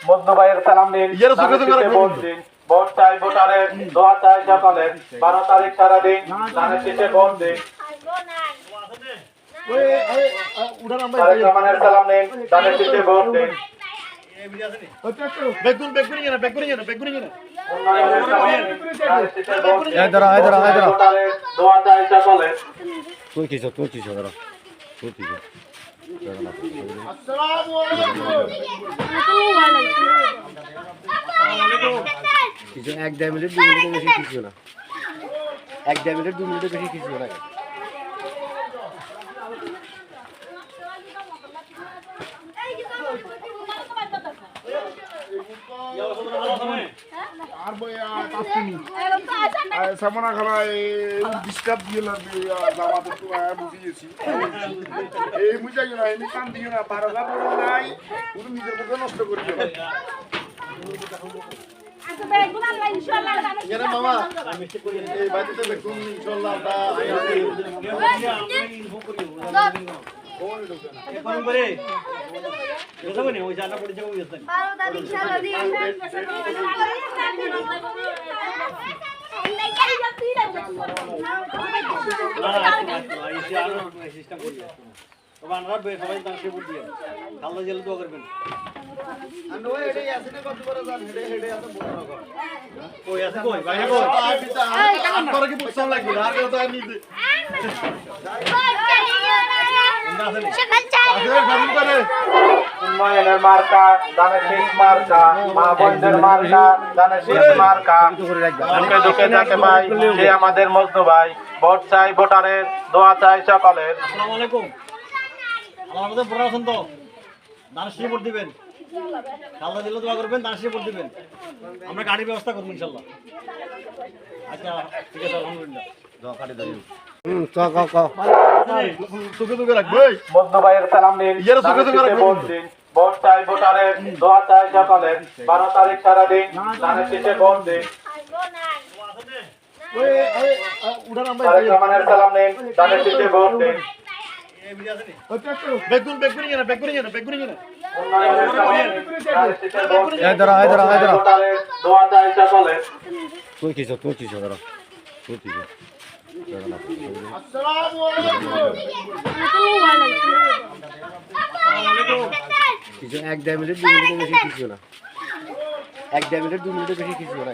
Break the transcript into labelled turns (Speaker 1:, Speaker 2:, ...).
Speaker 1: মজনু ভাইয়ের সালাম নিন। ভোট দিন, ভোট চাই ভোটারের, দোয়া চাই সকলের। 12 তারিখ সারাদিন ধানের শীষে ভোট দিন। তারেক রহমানের সালাম নিন, ধানের শীষে ভোট দিন। উন্নয়নের সালাম নিন, ধানের শীষে ভোট দিন। ভোটারের, দোয়া চাই সকলের।
Speaker 2: কিছু 1-1.5 মিনিট 2 মিনিটের বেশি কিছু না। 1-1.5 মিনিট 2 মিনিটের বেশি কিছু না।
Speaker 3: আর বয়া কাস্টনি সামনা খালা ডিস্টার্ব দিয়ে লাগবে জামাতে তো বুঝিয়েছি এই বুঝাই না এমনি কাম দিও না পারগা বড় নাই পুরো নিজের মতো নষ্ট করে দিও
Speaker 4: আচ্ছা বেগুন আল্লাহ ইনশাআল্লাহ
Speaker 2: এরা মামা আমি ঠিক করে এই বাড়িতে বেগুন ইনশাআল্লাহ আমরা
Speaker 5: এখন করে বুঝছো না ওই জানা পড়ে যাবো বুঝছেন
Speaker 4: 12 তারিখ সারাদিন
Speaker 5: সিস্টেম করি তবে আমরা সবাই দাঁড়িয়ে ভোট দিয়ে আল্লাহ জেলে দোয়া করবেন
Speaker 2: আর ওই এটাই আছে না কত বড় জান হেডে হেডে আছে বড় রকম
Speaker 5: কই আছে কই বাইরে কই
Speaker 2: আপনারা কি বুঝছাম লাগবে আর কেউ তো আর নিজে
Speaker 1: উন্নয়নের মার্কা, ধানের শীষ মার্কা, মা বোনদের মার্কা, ধানের শীষ মার্কা। মুখে দুঃখে থাকে ভাই, সে আমাদের মজনু ভাই। ভোট চাই ভোটারের, দোয়া চাই সকলের।
Speaker 5: আসসালামু আলাইকুম আমাদের বড় আছেন তো দানশী ভোট দিবেন আল্লাহ জেলে দোয়া করবেন দানশী ভোট দিবেন আমরা গাড়ির ব্যবস্থা করব ইনশাআল্লাহ আচ্ছা ঠিক আছে আলহামদুলিল্লাহ
Speaker 1: মজনু ভাইয়ের সালাম নিন, ধানের শীষে ভোট দিন। ভোট চাই ভোটারের, দোয়া চাই সকলের। 12 তারিখ সারাদিন ধানের শীষে ভোট দিন। তারেক রহমানের সালাম নিন, ধানের শীষে ভোট দিন। উন্নয়নের সালাম নিন, ধানের শীষে ভোট দিন। ভোটারের, দোয়া চাই সকলের।
Speaker 2: কিছু 1-1.5 মিনিট 2 মিনিটের বেশি কিছু না। 1-1.5 মিনিট 2 মিনিটের বেশি কিছু না।